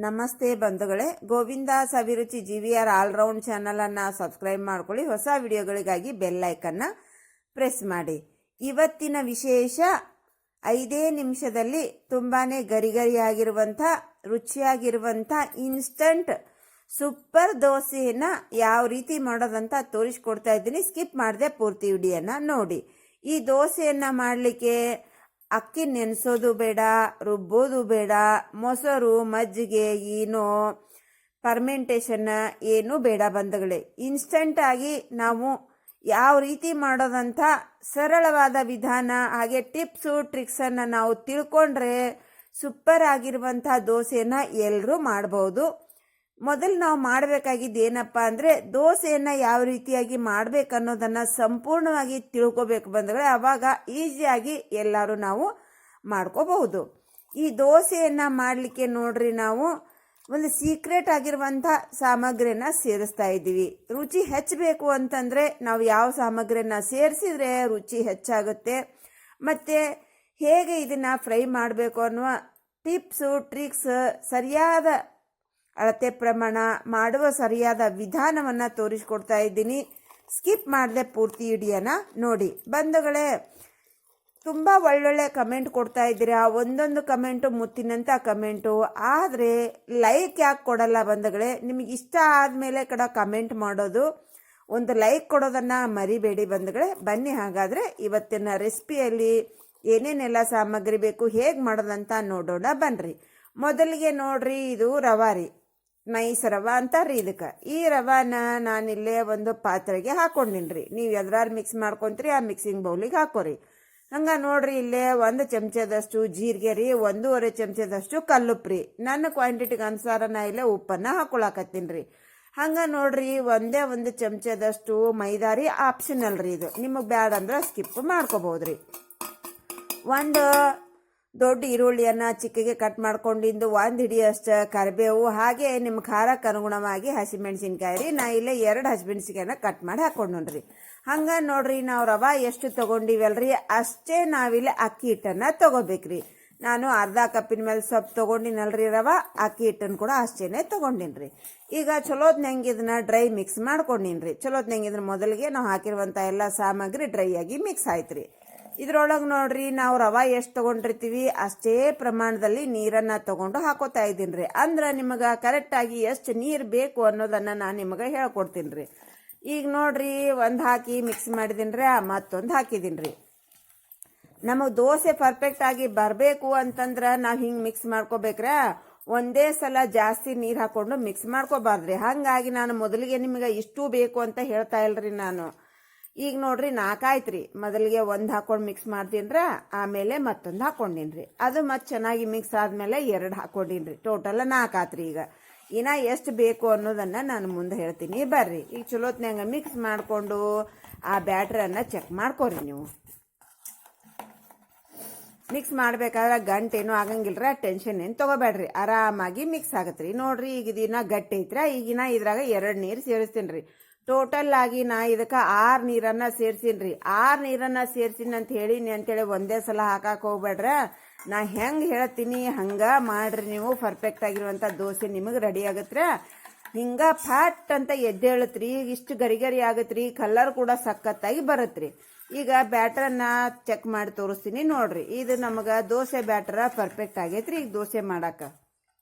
ನಮಸ್ತೆ ಬಂಧುಗಳೇ, ಗೋವಿಂದಾಸ್ ಅಭಿರುಚಿ GVR ಆಲ್ರೌಂಡ್ ಚಾನಲನ್ನು ಸಬ್ಸ್ಕ್ರೈಬ್ ಮಾಡ್ಕೊಳ್ಳಿ. ಹೊಸ ವಿಡಿಯೋಗಳಿಗಾಗಿ ಬೆಲ್ ಐಕನ್ನ ಪ್ರೆಸ್ ಮಾಡಿ. ಇವತ್ತಿನ ವಿಶೇಷ 5 ನಿಮಿಷದಲ್ಲಿ ತುಂಬಾನೇ ಗರಿಗರಿಯಾಗಿರುವಂಥ ರುಚಿಯಾಗಿರುವಂಥ ಇನ್ಸ್ಟಂಟ್ ಸೂಪರ್ ದೋಸೆಯನ್ನು ಯಾವ ರೀತಿ ಮಾಡೋದಂತ ತೋರಿಸ್ಕೊಡ್ತಾ ಇದ್ದೀನಿ. ಸ್ಕಿಪ್ ಮಾಡದೆ ಪೂರ್ತಿ ವಿಡಿಯೋನ ನೋಡಿ. ಈ ದೋಸೆಯನ್ನು ಮಾಡಲಿಕ್ಕೆ ಅಕ್ಕಿ ನೆನೆಸೋದು ಬೇಡ, ರುಬ್ಬೋದು ಬೇಡ, ಮೊಸರು ಮಜ್ಜಿಗೆ ಏನೋ ಫರ್ಮೆಂಟೇಷನ್ ಏನೂ ಬೇಡ ಬಂಧುಗಳೇ. ಇನ್ಸ್ಟಂಟ್ ಆಗಿ ನಾವು ಯಾವ ರೀತಿ ಮಾಡೋದಂತ ಸರಳವಾದ ವಿಧಾನ ಹಾಗೆ ಟಿಪ್ಸು ಟ್ರಿಕ್ಸನ್ನು ನಾವು ತಿಳ್ಕೊಂಡ್ರೆ ಸೂಪರ್ ಆಗಿರುವಂಥ ದೋಸೆಯನ್ನು ಎಲ್ಲರೂ ಮಾಡ್ಬೋದು. ಮೊದಲು ನಾವು ಮಾಡಬೇಕಾಗಿದ್ದು ಏನಪ್ಪ ಅಂದರೆ ದೋಸೆಯನ್ನು ಯಾವ ರೀತಿಯಾಗಿ ಮಾಡಬೇಕು ಅನ್ನೋದನ್ನು ಸಂಪೂರ್ಣವಾಗಿ ತಿಳ್ಕೊಬೇಕು ಬಂದರೆ ಆವಾಗ ಈಸಿಯಾಗಿ ಎಲ್ಲರೂ ನಾವು ಮಾಡ್ಕೋಬಹುದು. ಈ ದೋಸೆಯನ್ನು ಮಾಡಲಿಕ್ಕೆ ನೋಡ್ರಿ ನಾವು ಒಂದು ಸೀಕ್ರೆಟ್ ಆಗಿರುವಂಥ ಸಾಮಗ್ರಿನ ಸೇರಿಸ್ತಾ ಇದ್ದೀವಿ. ರುಚಿ ಹೆಚ್ಚಬೇಕು ಅಂತಂದರೆ ನಾವು ಯಾವ ಸಾಮಗ್ರಿನ ಸೇರಿಸಿದ್ರೆ ರುಚಿ ಹೆಚ್ಚಾಗುತ್ತೆ ಮತ್ತು ಹೇಗೆ ಇದನ್ನು ಫ್ರೈ ಮಾಡಬೇಕು ಅನ್ನುವ ಟಿಪ್ಸು ಟ್ರಿಕ್ಸ್ ಸರಿಯಾದ ಅಳತೆ ಪ್ರಮಾಣ ಮಾಡುವ ಸರಿಯಾದ ವಿಧಾನವನ್ನು ತೋರಿಸ್ಕೊಡ್ತಾ ಇದ್ದೀನಿ. ಸ್ಕಿಪ್ ಮಾಡದೆ ಪೂರ್ತಿ ವಿಡಿಯೋನ ನೋಡಿ. ಬಂಧುಗಳೇ, ತುಂಬ ಒಳ್ಳೊಳ್ಳೆ ಕಮೆಂಟ್ ಕೊಡ್ತಾ ಇದ್ದೀರಾ. ಒಂದೊಂದು ಕಮೆಂಟು ಮುತ್ತಿನಂಥ ಕಮೆಂಟು. ಆದರೆ ಲೈಕ್ ಯಾಕೆ ಕೊಡಲ್ಲ ಬಂಧುಗಳೇ? ನಿಮಗೆ ಇಷ್ಟ ಆದಮೇಲೆ ಕಮೆಂಟ್ ಮಾಡೋದು, ಒಂದು ಲೈಕ್ ಕೊಡೋದನ್ನು ಮರಿಬೇಡಿ ಬಂಧುಗಳೇ. ಬನ್ನಿ ಹಾಗಾದರೆ ಇವತ್ತಿನ ರೆಸಿಪಿಯಲ್ಲಿ ಏನೇನೆಲ್ಲ ಸಾಮಗ್ರಿ ಬೇಕು, ಹೇಗೆ ಮಾಡೋದಂತ ನೋಡೋಣ ಬನ್ನಿರಿ. ಮೊದಲಿಗೆ ನೋಡ್ರಿ, ಇದು ರವಾ ರೀ, ನೈಸ್ ರವಾ ಅಂತಾರ್ರಿ ಇದಕ್ಕೆ. ಈ ರವಾನ ನಾನಿಲ್ಲೇ ಒಂದು ಪಾತ್ರೆಗೆ ಹಾಕೊಂಡಿನ್ರಿ. ನೀವು ಎದ್ರಾರು ಮಿಕ್ಸ್ ಮಾಡ್ಕೊಂತೀರಿ ಆ ಮಿಕ್ಸಿಂಗ್ ಬೌಲಿಗೆ ಹಾಕೋರಿ. ಹಂಗೆ ನೋಡ್ರಿ, ಇಲ್ಲೇ 1 ಚಮಚದಷ್ಟು ಜೀರಿಗೆ ರೀ, 1.5 ಚಮಚದಷ್ಟು ಕಲ್ಲುಪ್ರಿ. ನನ್ನ ಕ್ವಾಂಟಿಟಿಗೆ ಅನುಸಾರ ನಾ ಇಲ್ಲೇ ಉಪ್ಪನ್ನು ಹಾಕೊಳಕತ್ತೀನಿ ರೀ. ಹಂಗೆ ನೋಡ್ರಿ, ಒಂದೇ 1 ಚಮಚದಷ್ಟು ಮೈದಾ ರೀ, ಆಪ್ಷನಲ್ ರೀ ಇದು. ನಿಮಗೆ ಬ್ಯಾಡ ಅಂದ್ರೆ ಸ್ಕಿಪ್ ಮಾಡ್ಕೋಬಹುದ್ರಿ. ಒಂದು ದೊಡ್ಡ ಈರುಳ್ಳಿಯನ್ನು ಚಿಕ್ಕಗೆ ಕಟ್ ಮಾಡ್ಕೊಂಡಿದ್ದು, 1 ಹಿಡಿಯಷ್ಟು ಕರಿಬೇವು, ಹಾಗೆ ನಿಮ್ಮ ಖಾರಕ್ಕೆ ಅನುಗುಣವಾಗಿ ಹಸಿಮೆಣಸಿನ್ಕಾಯಿ ರೀ. ನಾ ಇಲ್ಲೇ 2 ಹಸಿಮೆಣಸಿನ್ಕಾಯಿನ ಕಟ್ ಮಾಡಿ ಹಾಕೊಂಡ್ರಿ. ಹಂಗೆ ನೋಡ್ರಿ, ನಾವು ರವಾ ಎಷ್ಟು ತೊಗೊಂಡಿವಲ್ರಿ ಅಷ್ಟೇ ನಾವಿಲ್ಲಿ ಅಕ್ಕಿ ಹಿಟ್ಟನ್ನು ತೊಗೋಬೇಕ್ರಿ. ನಾನು ಅರ್ಧ ಕಪ್ಪಿನ ಮೇಲೆ ಸ್ವಲ್ಪ ತೊಗೊಂಡಿನಲ್ರಿ ರವಾ, ಅಕ್ಕಿ ಹಿಟ್ಟನ್ನು ಕೂಡ ಅಷ್ಟೇನೆ ತೊಗೊಂಡಿನ್ರಿ. ಈಗ ಚಲೋತ್ನಂಗೆ ಇದನ್ನ ಡ್ರೈ ಮಿಕ್ಸ್ ಮಾಡ್ಕೊಂಡಿನ್ರಿ. ಚಲೋತ್ನಂಗೆ ಇದನ್ನ ಮೊದಲಿಗೆ ನಾವು ಹಾಕಿರುವಂಥ ಎಲ್ಲ ಸಾಮಗ್ರಿ ಡ್ರೈ ಆಗಿ ಮಿಕ್ಸ್ ಆಯ್ತು ರೀ. ಇದ್ರೊಳಗೆ ನೋಡ್ರಿ, ನಾವು ರವಾ ಎಷ್ಟು ತೊಗೊಂಡಿರ್ತೀವಿ ಅಷ್ಟೇ ಪ್ರಮಾಣದಲ್ಲಿ ನೀರನ್ನು ತೊಗೊಂಡು ಹಾಕೋತಾ ಇದ್ದೀನಿ ರೀ. ಅಂದ್ರೆ ನಿಮಗೆ ಕರೆಕ್ಟಾಗಿ ಎಷ್ಟು ನೀರು ಬೇಕು ಅನ್ನೋದನ್ನು ನಾನು ನಿಮಗೆ ಹೇಳ್ಕೊಡ್ತೀನಿ ರೀ. ಈಗ ನೋಡ್ರಿ, ಒಂದು ಹಾಕಿ ಮಿಕ್ಸ್ ಮಾಡಿದ್ದೀನಿ ರೀ, ಮತ್ತೊಂದು ಹಾಕಿದ್ದೀನಿ ರೀ. ನಮಗೆ ದೋಸೆ ಪರ್ಫೆಕ್ಟಾಗಿ ಬರಬೇಕು ಅಂತಂದ್ರೆ ನಾವು ಹಿಂಗೆ ಮಿಕ್ಸ್ ಮಾಡ್ಕೋಬೇಕ್ರೆ, ಒಂದೇ ಸಲ ಜಾಸ್ತಿ ನೀರು ಹಾಕ್ಕೊಂಡು ಮಿಕ್ಸ್ ಮಾಡ್ಕೋಬಾರ್ದ್ರಿ. ಹಾಗಾಗಿ ನಾನು ಮೊದಲಿಗೆ ನಿಮಗೆ ಇಷ್ಟು ಬೇಕು ಅಂತ ಹೇಳ್ತಾ ಇಲ್ರಿ ನಾನು. ಈಗ ನೋಡ್ರಿ 4 ಆಯ್ತು ರೀ. ಮೊದಲಿಗೆ 1 ಹಾಕೊಂಡು ಮಿಕ್ಸ್ ಮಾಡ್ತೀನಿ, ಆಮೇಲೆ ಮತ್ತೊಂದು ಹಾಕೊಂಡಿನ್ರಿ. ಅದು ಮತ್ತೆ ಚೆನ್ನಾಗಿ ಮಿಕ್ಸ್ ಆದಮೇಲೆ 2 ಹಾಕೊಂಡಿನ್ರಿ. ಟೋಟಲ್ 4 ಆತ್ರಿ. ಈಗ ಇನ್ನ ಎಷ್ಟು ಬೇಕು ಅನ್ನೋದನ್ನು ನಾನು ಮುಂದೆ ಹೇಳ್ತೀನಿ ಬರ್ರಿ. ಈಗ ಚಲೋತ್ನಂಗೆ ಮಿಕ್ಸ್ ಮಾಡಿಕೊಂಡು ಆ ಬ್ಯಾಟ್ರನ್ನು ಚೆಕ್ ಮಾಡ್ಕೊರಿ. ನೀವು ಮಿಕ್ಸ್ ಮಾಡಬೇಕಾದ್ರೆ ಗಂಟೇನು ಆಗಂಗಿಲ್ರ, ಟೆನ್ಷನ್ ಏನು ತೊಗೋಬೇಡ್ರಿ, ಆರಾಮಾಗಿ ಮಿಕ್ಸ್ ಆಗತ್ತೆ ರೀ. ನೋಡ್ರಿ, ಈಗ ಇದನ್ನ ಗಟ್ಟಿ ಐತ್ರ. ಈಗಿನ ಇದ್ರಾಗ 2 ನೀರು ಸೇರಿಸ್ತೀನಿ ರೀ. ಟೋಟಲ್ ಆಗಿ ನಾ ಇದಕ್ಕೆ 6 ನೀರನ್ನು ಸೇರ್ಸಿನಿ ರೀ. 6 ನೀರನ್ನು ಸೇರ್ಸಿನಿ ಅಂತ ಹೇಳಿ ಒಂದೇ ಸಲ ಹಾಕಕ್ಕೆ ಹೋಗ್ಬೇಡ್ರ. ನಾ ಹೆಂಗೆ ಹೇಳ್ತೀನಿ ಹಂಗೆ ಮಾಡ್ರಿ. ನೀವು ಪರ್ಫೆಕ್ಟ್ ಆಗಿರುವಂಥ ದೋಸೆ ನಿಮಗೆ ರೆಡಿ ಆಗತ್ತರ. ಹಿಂಗೆ ಫ್ಯಾಟ್ ಅಂತ ಎದ್ದೇಳತ್ರಿ. ಇಷ್ಟು ಗರಿ ಆಗತ್ರಿ. ಕಲರ್ ಕೂಡ ಸಖತ್ತಾಗಿ ಬರತ್ರಿ. ಈಗ ಬ್ಯಾಟ್ರನ್ನ ಚೆಕ್ ಮಾಡಿ ತೋರಿಸ್ತೀನಿ ನೋಡ್ರಿ. ಇದು ನಮಗೆ ದೋಸೆ ಬ್ಯಾಟ್ರ ಪರ್ಫೆಕ್ಟ್ ಆಗೈತ್ರಿ. ಈಗ ದೋಸೆ ಮಾಡಕ್ಕೆ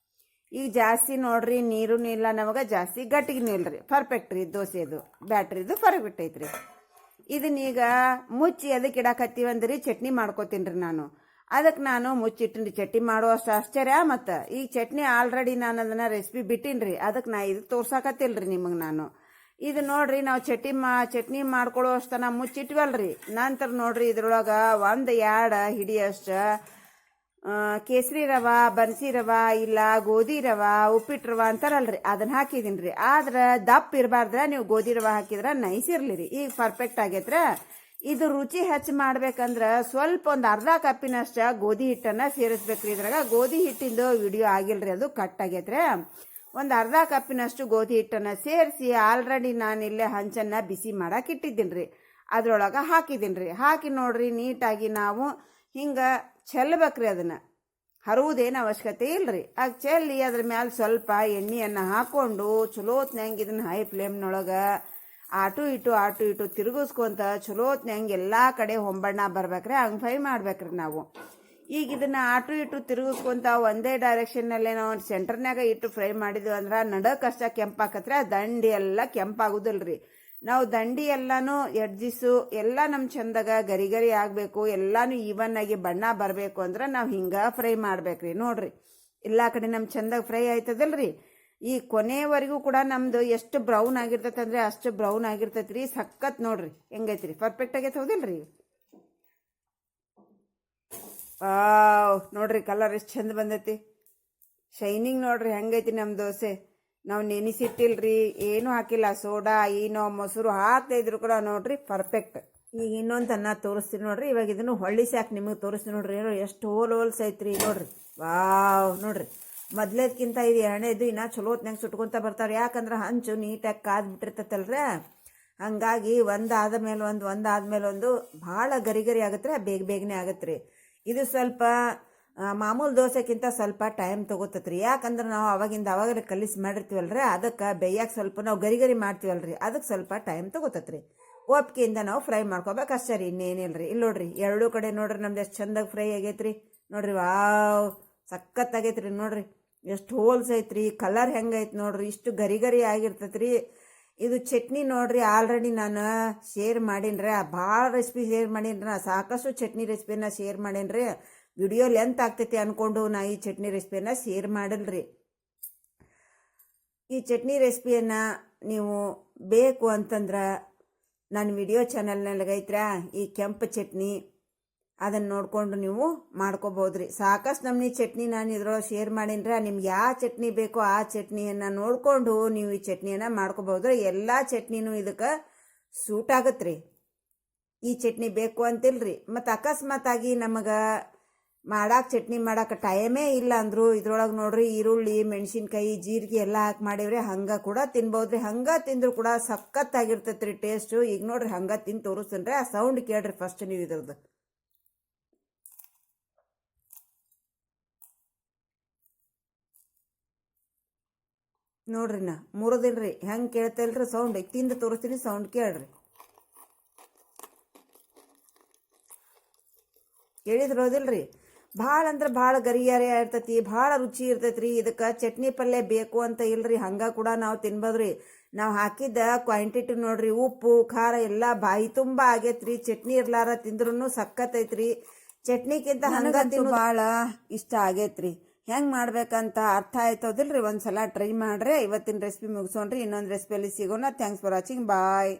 ಈಗ ಜಾಸ್ತಿ ನೋಡ್ರಿ ನೀರು ಇಲ್ಲ, ನಮಗೆ ಜಾಸ್ತಿ ಗಟ್ಟಿಗೆ ಇಲ್ರಿ. ಪರ್ಫೆಕ್ಟ್ ರೀ ದೋಸೆದು ಬ್ಯಾಟ್ರಿದು ಪರ್ಫೆಕ್ಟ್ ಐತ್ರಿ. ಇದನ್ನೀಗ ಮುಚ್ಚಿ ಅದಕ್ಕೆ ಇಡಾಕತ್ತೀವಿ ಅಂದ್ರಿ ಚಟ್ನಿ ಮಾಡ್ಕೋತೀನಿ ರೀ ನಾನು. ಅದಕ್ಕೆ ನಾನು ಮುಚ್ಚಿಟ್ಟಿನಿ. ಚಟ್ನಿ ಮಾಡುವಷ್ಟು ಆಶ್ಚರ್ಯ. ಮತ್ತು ಈ ಚಟ್ನಿ ಆಲ್ರೆಡಿ ನಾನು ಅದನ್ನು ರೆಸಿಪಿ ಬಿಟ್ಟಿನ್ರಿ. ಅದಕ್ಕೆ ನಾ ಇದಕ್ಕೆ ತೋರ್ಸಾಕತ್ತಿಲ್ರಿ ನಿಮಗೆ ನಾನು. ಇದು ನೋಡ್ರಿ, ನಾವು ಚಟ್ನಿ ಮಾಡ್ಕೊಳ್ಳೋ ಅಷ್ಟನ ಮುಚ್ಚಿಟ್ವಲ್ರಿ. ನಂತರ ನೋಡ್ರಿ, ಇದ್ರೊಳಗೆ 1-2 ಹಿಡಿಯಷ್ಟು ಕೇಸರಿ ರವಾ, ಬನ್ಸಿ ರವಾ, ಇಲ್ಲ ಗೋಧಿ ರವಾ, ಉಪ್ಪಿಟ್ಟು ರವಾ ಅಂತಾರಲ್ರಿ, ಅದನ್ನ ಹಾಕಿದೀನಿ ರೀ. ಆದ್ರೆ ದಪ್ಪ ಇರಬಾರ್ದ್ರ. ನೀವು ಗೋಧಿ ರವಾ ಹಾಕಿದ್ರೆ ನೈಸ್ ಇರ್ಲಿ ರೀ. ಈಗ ಪರ್ಫೆಕ್ಟ್ ಆಗೈತ್ರ. ಇದು ರುಚಿ ಹೆಚ್ಚು ಮಾಡ್ಬೇಕಂದ್ರೆ ಸ್ವಲ್ಪ ಒಂದು ಅರ್ಧ ಕಪ್ಪಿನಷ್ಟ ಗೋಧಿ ಹಿಟ್ಟನ್ನು ಸೇರಿಸ್ಬೇಕ್ರಿ. ಇದ್ರಾಗ ಗೋಧಿ ಹಿಟ್ಟಿಂದು ವಿಡಿಯೋ ಆಗಿಲ್ರಿ, ಅದು ಕಟ್ ಆಗೈತ್ರೆ. ಒಂದು ಅರ್ಧ ಕಪ್ಪಿನಷ್ಟು ಗೋಧಿ ಹಿಟ್ಟನ್ನು ಸೇರಿಸಿ ಆಲ್ರೆಡಿ ನಾನಿಲ್ಲೇ ಹಂಚನ್ನು ಬಿಸಿ ಮಾಡಕ್ಕೆ ಇಟ್ಟಿದ್ದೀನಿ ರೀ. ಅದ್ರೊಳಗೆ ಹಾಕಿದ್ದೀನಿ ರೀ. ಹಾಕಿ ನೋಡ್ರಿ, ನೀಟಾಗಿ ನಾವು ಹಿಂಗೆ ಚೆಲ್ಲಬೇಕ್ರಿ. ಅದನ್ನು ಹರುವುದೇನು ಅವಶ್ಯಕತೆ ಇಲ್ರಿ. ಆಗ ಚೆಲ್ಲಿ ಅದ್ರ ಮ್ಯಾಲೆ ಸ್ವಲ್ಪ ಎಣ್ಣೆಯನ್ನು ಹಾಕ್ಕೊಂಡು ಚಲೋತ್ನಂಗೆ ಇದನ್ನು ಹೈ ಫ್ಲೇಮ್ನೊಳಗೆ ಆಟು ಇಟ್ಟು ತಿರುಗಿಸ್ಕೊಂತ ಚಲೋತ್ನಂಗೆ ಎಲ್ಲ ಕಡೆ ಹೊಂಬಣ್ಣ ಬರ್ಬೇಕ್ರಿ. ಹಂಗೆ ಫ್ರೈ ಮಾಡ್ಬೇಕ್ರಿ ನಾವು. ಈಗ ಇದನ್ನು ಆಟು ಇಟ್ಟು ತಿರುಗಿಸ್ಕೊಂತ ಒಂದೇ ಡೈರೆಕ್ಷನ್ನಲ್ಲೇ ನಾವು ಸೆಂಟರ್ನಾಗ ಇಟ್ಟು ಫ್ರೈ ಮಾಡಿದ್ವಿ ಅಂದ್ರೆ ನಡಕ್ಕಷ್ಟ ಕೆಂಪಾಕತ್ರಿ. ಆ ದಂಡಿ ಎಲ್ಲ ಕೆಂಪಾಗುದಿಲ್ರಿ. ನಾವು ದಂಡಿ ಎಲ್ಲಾನು ಎಡ್ಜಿಸು ಎಲ್ಲ ನಮ್ಮ ಚಂದಾಗ ಗರಿ ಆಗಬೇಕು, ಎಲ್ಲಾನು ಈವನ್ ಆಗಿ ಬಣ್ಣ ಬರಬೇಕು ಅಂದ್ರೆ ನಾವು ಹಿಂಗೆ ಫ್ರೈ ಮಾಡ್ಬೇಕ್ರಿ. ನೋಡ್ರಿ ಎಲ್ಲ ಕಡೆ ನಮ್ಮ ಚಂದಾಗ ಫ್ರೈ ಆಯ್ತದಲ್ರಿ. ಈ ಕೊನೆವರೆಗೂ ಕೂಡ ನಮ್ದು ಎಷ್ಟು ಬ್ರೌನ್ ಆಗಿರ್ತೈತೆ ಅಂದ್ರೆ ಅಷ್ಟು ಬ್ರೌನ್ ಆಗಿರ್ತೈತ್ರಿ. ಸಖತ್ ನೋಡ್ರಿ ಹೆಂಗೈತ್ರಿ, ಪರ್ಫೆಕ್ಟ್ ಆಗೈತೆ. ಹೌದಿಲ್ರಿ? ನೋಡ್ರಿ ಕಲರ್ ಎಷ್ಟು ಚಂದ ಬಂದೈತಿ, ಶೈನಿಂಗ್ ನೋಡ್ರಿ ಹೆಂಗೈತಿ ನಮ್ಮ ದೋಸೆ. ನಾವು ನೆನೆಸಿಟ್ಟಿಲ್ರಿ, ಏನೂ ಹಾಕಿಲ್ಲ, ಸೋಡಾ ಏನೋ ಮೊಸರು ಹಾಕ್ತಾ ಇದ್ರು ಕೂಡ ನೋಡ್ರಿ ಪರ್ಫೆಕ್ಟ್. ಈಗ ಇನ್ನೊಂದು ಅನ್ನ ತೋರಿಸ್ತೀನಿ ನೋಡ್ರಿ. ಇವಾಗ ಇದನ್ನು ಹೊಳ್ಳಿಸಿ ಹಾಕಿ ನಿಮಗೆ ತೋರಿಸ್ತೀನಿ ನೋಡ್ರಿ. ಏನೋ ಎಷ್ಟು ಹೋಲ್ಸ್ ಐತ್ರಿ ನೋಡ್ರಿ. ನೋಡ್ರಿ ಮೊದ್ಲೇದ್ಕಿಂತ ಇದು ಎಣ್ಣೆದು ಇನ್ನೂ ಚಲೋತ್ನಾಗ ಸುಟ್ಕೊಂತ ಬರ್ತಾವ್ರಿ. ಯಾಕಂದ್ರೆ ಹಂಚು ನೀಟಾಗಿ ಕಾದ್ಬಿಟ್ಟಿರ್ತೈತಲ್ರಿ. ಹಂಗಾಗಿ ಒಂದಾದ್ಮೇಲೆ ಒಂದು ಭಾಳ ಗರಿ ಆಗತ್ತೆ ರೀ. ಬೇಗನೆ ಆಗತ್ತೆ ರೀ. ಇದು ಸ್ವಲ್ಪ ಮಾಮೂಲು ದೋಸೆಕ್ಕಿಂತ ಸ್ವಲ್ಪ ಟೈಮ್ ತೊಗೋತತ್ರಿ. ಯಾಕಂದ್ರೆ ನಾವು ಅವಾಗಲೇ ಕಲಿಸಿ ಮಾಡಿರ್ತೀವಲ್ರಿ. ಅದಕ್ಕೆ ಬೇಯಕ್ಕೆ ಸ್ವಲ್ಪ ನಾವು ಗರಿ ಮಾಡ್ತೀವಲ್ರಿ, ಅದಕ್ಕೆ ಸ್ವಲ್ಪ ಟೈಮ್ ತೊಗೋತತ್ರಿ. ಒಪ್ಪಿಗೆಯಿಂದ ನಾವು ಫ್ರೈ ಮಾಡ್ಕೋಬೇಕು ಅಷ್ಟೇ ರೀ, ಇನ್ನೇನಿಲ್ರಿ. ಇಲ್ಲಿ ನೋಡ್ರಿ ಎರಡೂ ಕಡೆ ನೋಡ್ರಿ ನಮ್ದು ಎಷ್ಟು ಚಂದಾಗಿ ಫ್ರೈ ಆಗೈತ್ರಿ. ನೋಡ್ರಿ ಸಖತ್ತಾಗೈತ್ರಿ. ನೋಡ್ರಿ ಎಷ್ಟು ಹೋಲ್ಸ್ ಐತ್ರಿ, ಕಲರ್ ಹೆಂಗೈತೆ ನೋಡ್ರಿ, ಇಷ್ಟು ಗರಿ ಆಗಿರ್ತೈತ್ರಿ. ಇದು ಚಟ್ನಿ ನೋಡ್ರಿ ಆಲ್ರೆಡಿ ನಾನು ಶೇರ್ ಮಾಡೀನ್ರಿ. ಭಾಳ ರೆಸಿಪಿ ಶೇರ್ ಮಾಡೀನ್ರಿ. ಸಾಕಷ್ಟು ಚಟ್ನಿ ರೆಸಿಪಿನ ಶೇರ್ ಮಾಡೀನ್ರಿ. ವಿಡಿಯೋ ಲೆಂತ್ ಆಗ್ತೈತಿ ಅಂದ್ಕೊಂಡು ನಾ ಈ ಚಟ್ನಿ ರೆಸಿಪಿಯನ್ನು ಶೇರ್ ಮಾಡಿಲ್ರಿ. ಈ ಚಟ್ನಿ ರೆಸಿಪಿಯನ್ನು ನೀವು ಬೇಕು ಅಂತಂದ್ರೆ ನನ್ನ ವಿಡಿಯೋ ಚಾನಲ್ನಲ್ಲೈತ್ರಾ ಈ ಕೆಂಪು ಚಟ್ನಿ, ಅದನ್ನು ನೋಡಿಕೊಂಡು ನೀವು ಮಾಡ್ಕೋಬೋದ್ರಿ. ಸಾಕಷ್ಟು ನಮ್ನಿ ಚಟ್ನಿ ನಾನು ಇದ್ರೊಳಗೆ ಶೇರ್ ಮಾಡೀನ್ರಿ. ನಿಮ್ಗೆ ಯಾವ ಚಟ್ನಿ ಬೇಕೋ ಆ ಚಟ್ನಿಯನ್ನು ನೋಡಿಕೊಂಡು ನೀವು ಈ ಚಟ್ನಿಯನ್ನು ಮಾಡ್ಕೋಬೋದ್ರಿ. ಎಲ್ಲ ಚಟ್ನಿನೂ ಇದಕ್ಕೆ ಸೂಟ್ ಆಗತ್ರಿ. ಈ ಚಟ್ನಿ ಬೇಕು ಅಂತಿಲ್ರಿ. ಮತ್ತು ಅಕಸ್ಮಾತಾಗಿ ನಮಗೆ ಚಟ್ನಿ ಮಾಡಕ್ಕೆ ಟೈಮೇ ಇಲ್ಲ ಅಂದರು ಇದ್ರೊಳಗೆ ನೋಡ್ರಿ ಈರುಳ್ಳಿ, ಮೆಣಸಿನ್ಕಾಯಿ, ಜೀರಿಗೆ ಎಲ್ಲ ಹಾಕಿ ಮಾಡಿವ್ರಿ. ಹಂಗೆ ಕೂಡ ತಿನ್ಬೋದ್ರಿ. ಹಂಗೆ ತಿಂದ್ರು ಕೂಡ ಸಖತ್ತಾಗಿರ್ತೈತೆ ರೀ ಟೇಸ್ಟು. ಈಗ ನೋಡ್ರಿ ಹಂಗೆ ತಿಂದು ತೋರಿಸ್ತೀನಿ. ಆ ಸೌಂಡ್ ಕೇಳ್ರಿ ಫಸ್ಟ್ ನೀವು ಇದ್ರದ್ದು. ನೋಡ್ರಿ ನಾ ಮುರಿದಿಲ್ರಿ, ಹೆಂಗೆ ಕೇಳ್ತಲ್ರಿ ಸೌಂಡ್. ಈಗ ತಿಂದು ತೋರಿಸ್ತೀನಿ, ಸೌಂಡ್ ಕೇಳ್ರಿ. ಕೇಳಿದ್ರೋದಿಲ್ರಿ? ಭಾಳ ಅಂದ್ರೆ ಭಾಳ ಗರಿಯಾರಿ ಇರ್ತೈತಿ, ಭಾಳ ರುಚಿ ಇರ್ತೈತ್ರಿ. ಇದಕ್ಕೆ ಚಟ್ನಿ ಪಲ್ಯ ಬೇಕು ಅಂತ ಇಲ್ರಿ, ಹಂಗೆ ಕೂಡ ನಾವು ತಿನ್ಬೋದ್ರಿ. ನಾವು ಹಾಕಿದ್ದ ಕ್ವಾಂಟಿಟಿ ನೋಡ್ರಿ, ಉಪ್ಪು ಖಾರ ಎಲ್ಲ ಬಾಯಿ ತುಂಬ ಆಗೈತ್ರಿ. ಚಟ್ನಿ ಇರ್ಲಾರ ತಿಂದ್ರೂ ಸಖತ್ತೈತ್ರಿ. ಚಟ್ನಿಗಿಂತ ಹಂಗಂತೂ ಭಾಳ ಇಷ್ಟ ಆಗೈತ್ರಿ. ಹೆಂಗೆ ಮಾಡ್ಬೇಕಂತ ಅರ್ಥ ಆಯ್ತದಿಲ್ರಿ? ಒಂದ್ಸಲ ಟ್ರೈ ಮಾಡ್ರಿ. ಇವತ್ತಿನ ರೆಸಿಪಿ ಮುಗಿಸೋಣ್ರಿ. ಇನ್ನೊಂದು ರೆಸಿಪಿಯಲ್ಲಿ ಸಿಗೋಣ. Thanks for watching. ಬಾಯ್.